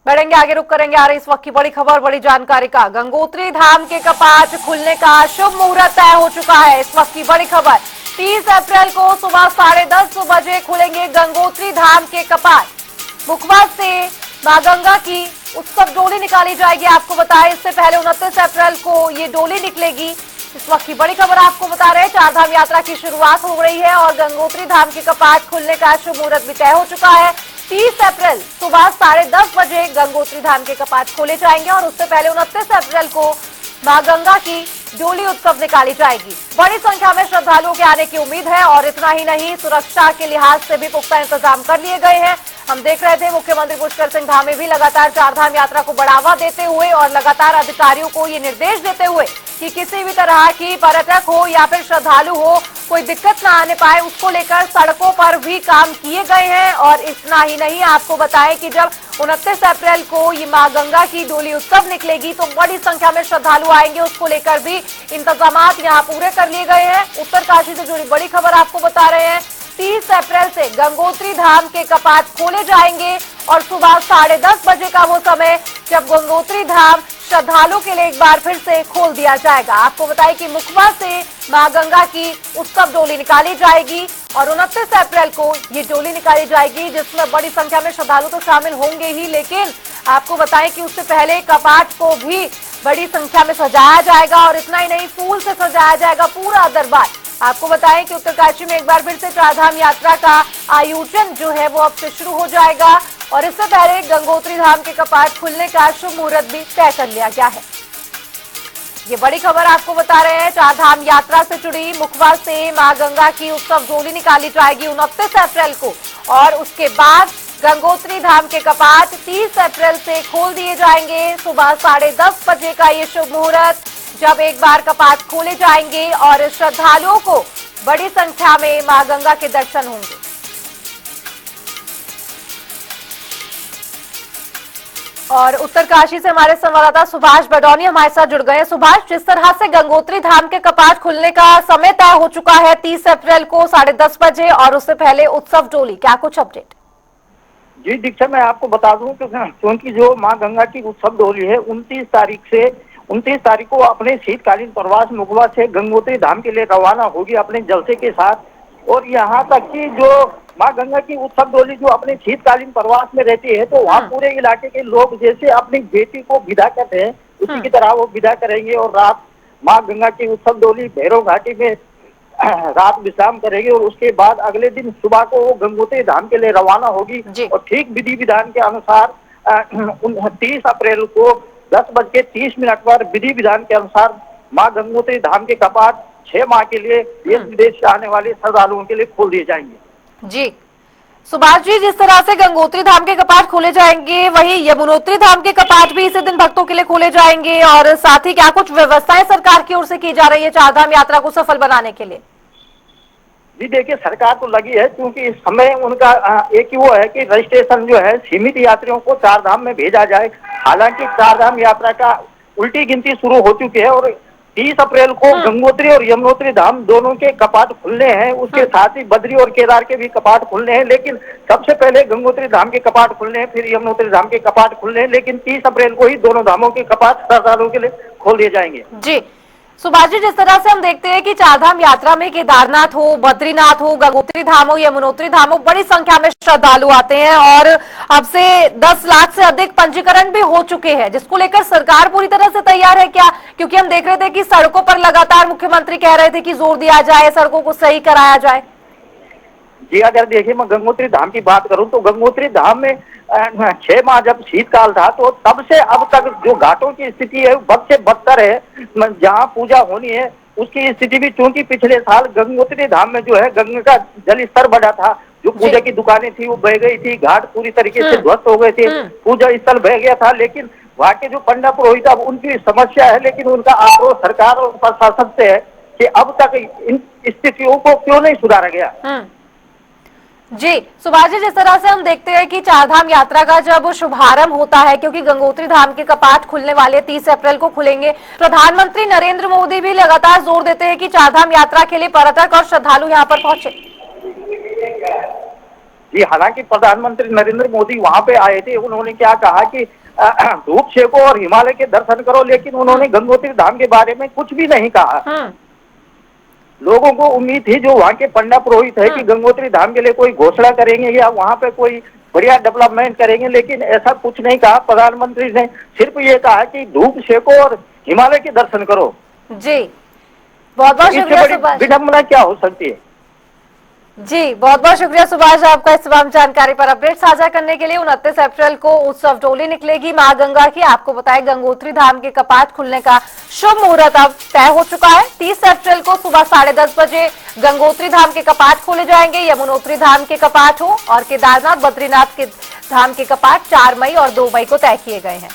बढ़ेंगे आगे, रुक करेंगे आ रही इस वक्त की बड़ी खबर, बड़ी जानकारी का। गंगोत्री धाम के कपाट खुलने का शुभ मुहूर्त तय हो चुका है। इस वक्त की बड़ी खबर, 30 अप्रैल को सुबह 10:30 बजे खुलेंगे गंगोत्री धाम के कपाट। मुखवा से मां गंगा की उत्सव डोली निकाली जाएगी। आपको बताएं, इससे पहले 29 अप्रैल को ये डोली निकलेगी। इस वक्त की बड़ी खबर आपको बता रहे हैं, चारधाम यात्रा की शुरुआत हो रही है और गंगोत्री धाम के कपाट खुलने का शुभ मुहूर्त भी तय हो चुका है। 30 अप्रैल सुबह 10:30 बजे गंगोत्री धाम के कपाट खोले जाएंगे और उससे पहले 29 अप्रैल को मां गंगा की डोली उत्सव निकाली जाएगी। बड़ी संख्या में श्रद्धालुओं के आने की उम्मीद है और इतना ही नहीं, सुरक्षा के लिहाज से भी पुख्ता इंतजाम कर लिए गए हैं। हम देख रहे थे मुख्यमंत्री पुष्कर सिंह धामी भी लगातार चारधाम यात्रा को बढ़ावा देते हुए और लगातार अधिकारियों को ये निर्देश देते हुए कि किसी भी तरह की पर्यटक हो या फिर श्रद्धालु हो, कोई दिक्कत ना आने पाए, उसको लेकर सड़कों पर भी काम किए गए हैं। और इतना ही नहीं, आपको बताएं कि जब 29 अप्रैल को ये मां गंगा की डोली उत्सव निकलेगी तो बड़ी संख्या में श्रद्धालु आएंगे, उसको लेकर भी इंतजाम यहाँ पूरे कर लिए गए हैं। उत्तरकाशी से जुड़ी बड़ी खबर आपको बता रहे हैं, 30 अप्रैल से गंगोत्री धाम के कपाट खोले जाएंगे और सुबह 10:30 बजे का वो समय जब गंगोत्री धाम श्रद्धालुओं के लिए एक बार फिर से खोल दिया जाएगा। आपको बताएं कि मुखबा से मां गंगा की उत्सव डोली निकाली जाएगी और 29 अप्रैल को ये डोली निकाली जाएगी, जिसमें बड़ी संख्या में श्रद्धालु तो शामिल होंगे ही, लेकिन आपको बताएं कि उससे पहले कपाट को भी बड़ी संख्या में सजाया जाएगा और इतना ही नहीं, फूल से सजाया जाएगा पूरा दरबार। आपको बताएं कि उत्तरकाशी में एक बार फिर से चारधाम यात्रा का आयोजन जो है वो अब से शुरू हो जाएगा और इससे पहले गंगोत्री धाम के कपाट खुलने का शुभ मुहूर्त भी तय कर लिया गया है। ये बड़ी खबर आपको बता रहे हैं, चारधाम यात्रा से जुड़ी। मुखबा से मां गंगा की उत्सव डोली निकाली जाएगी 29 अप्रैल को और उसके बाद गंगोत्री धाम के कपाट 30 अप्रैल से खोल दिए जाएंगे। सुबह 10:30 बजे का ये शुभ मुहूर्त जब एक बार कपाट खोले जाएंगे और श्रद्धालुओं को बड़ी संख्या में मां गंगा के दर्शन होंगे। और उत्तरकाशी से हमारे संवाददाता सुभाष बडौनी हमारे साथ जुड़ गए हैं। सुभाष, जिस तरह से गंगोत्री धाम के कपाट खुलने का समय तय हो चुका है 30 अप्रैल को 10:30 बजे और उससे पहले उत्सव डोली, क्या कुछ अपडेट? जी दीक्षा, मैं आपको बता दूं क्योंकि जो मां गंगा की उत्सव डोली है 29 तारीख को अपने शीतकालीन प्रवास मुखबा से गंगोत्री धाम के लिए रवाना होगी अपने जलसे के साथ। और यहाँ तक कि जो मां गंगा की उत्सव डोली जो अपने शीतकालीन प्रवास में रहती है तो वहाँ पूरे इलाके के लोग जैसे अपनी बेटी को विदा करते हैं उसी की तरह वो विदा करेंगे और रात मां गंगा की उत्सव डोली भैरव घाटी में रात विश्राम करेगी और उसके बाद अगले दिन सुबह को वो गंगोत्री धाम के लिए रवाना होगी। और ठीक विधि विधान के अनुसार 30 अप्रैल को 10:30 पर विधि विधान के अनुसार मां गंगोत्री धाम के कपाट 6 माह के लिए देश विदेश से आने वाले श्रद्धालुओं के लिए खोल दिए जाएंगे। जी सुभाष जी, जिस तरह से गंगोत्री धाम के कपाट खोले जाएंगे वही यमुनोत्री धाम के कपाट भी इसी दिन भक्तों के लिए खोले जाएंगे और साथ ही क्या कुछ व्यवस्थाएं सरकार की ओर से की जा रही है चारधाम यात्रा को सफल बनाने के लिए? जी देखिए, सरकार तो लगी है क्योंकि इस समय उनका एक ही वो है कि रजिस्ट्रेशन जो है सीमित यात्रियों को चारधाम में भेजा जाए। हालांकि चारधाम यात्रा का उल्टी गिनती शुरू हो चुकी है और 30 अप्रैल को गंगोत्री और यमुनोत्री धाम दोनों के कपाट खुलने हैं। उसके साथ ही बद्री और केदार के भी कपाट खुलने हैं, लेकिन सबसे पहले गंगोत्री धाम के कपाट खुलने हैं, फिर यमुनोत्री धाम के कपाट खुलने हैं। लेकिन 30 अप्रैल को ही दोनों धामों के कपाट श्रद्धालुओं के लिए खोल दिए जाएंगे। जी सुभाष जी, जिस तरह से हम देखते हैं कि चारधाम यात्रा में केदारनाथ हो, बद्रीनाथ हो, गंगोत्री धाम हो, यमुनोत्री धाम हो, बड़ी संख्या में श्रद्धालु आते हैं और अब से 10 लाख से अधिक पंजीकरण भी हो चुके हैं, जिसको लेकर सरकार पूरी तरह से तैयार है क्या? क्योंकि हम देख रहे थे कि सड़कों पर लगातार मुख्यमंत्री कह रहे थे कि जोर दिया जाए, सड़कों को सही कराया जाए। जी अगर देखिए, मैं गंगोत्री धाम की बात करूं तो गंगोत्री धाम में 6 माह जब शीतकाल था तो तब से अब तक जो घाटों की स्थिति है बद से बदतर है। जहां पूजा होनी है उसकी स्थिति भी, चूंकि पिछले साल गंगोत्री धाम में जो है गंगा का जल स्तर बढ़ा था, जो पूजा की दुकानें थी वो बह गई थी, घाट पूरी तरीके से ध्वस्त हो गए थे, पूजा स्थल बह गया था। लेकिन वहाँ के जो पंडा पुरोहित अब उनकी समस्या है, लेकिन उनका आक्रोश सरकार और प्रशासन से है कि अब तक इन स्थितियों को क्यों नहीं सुधारा गया। जी सुभाष जी, जिस तरह से हम देखते हैं कि चारधाम यात्रा का जब शुभारंभ होता है, क्योंकि गंगोत्री धाम के कपाट खुलने वाले 30 अप्रैल को खुलेंगे, प्रधानमंत्री नरेंद्र मोदी भी लगातार जोर देते हैं कि चारधाम यात्रा के लिए पर्यटक और श्रद्धालु यहां पर पहुंचे। जी, हालांकि प्रधानमंत्री नरेंद्र मोदी वहां पे आए थे, उन्होंने क्या कहा कि धूप सेको और हिमालय के दर्शन करो, लेकिन उन्होंने गंगोत्री धाम के बारे में कुछ भी नहीं कहा। लोगों को उम्मीद थी, जो वहाँ के पंडा पुरोहित है, कि गंगोत्री धाम के लिए कोई घोषणा करेंगे या वहाँ पे कोई बढ़िया डेवलपमेंट करेंगे, लेकिन ऐसा कुछ नहीं कहा। प्रधानमंत्री ने सिर्फ ये कहा कि धूप सेको और हिमालय के दर्शन करो। जी, बहुत बहुत इससे शुक्रिया बड़ी सुभाष विडंबना क्या हो सकती है। जी, बहुत बहुत शुक्रिया सुभाष आपका इस तमाम जानकारी पर अपडेट साझा करने के लिए। 29 अप्रैल को उत्सव डोली निकलेगी मां गंगा की। आपको बताएं, गंगोत्री धाम के कपाट खुलने का शुभ मुहूर्त अब तय हो चुका है। 30 अप्रैल को सुबह 10:30 बजे गंगोत्री धाम के कपाट खोले जाएंगे। यमुनोत्री धाम के कपाट हो और केदारनाथ बद्रीनाथ के धाम के कपाट 4 मई और 2 मई को तय किए गए हैं।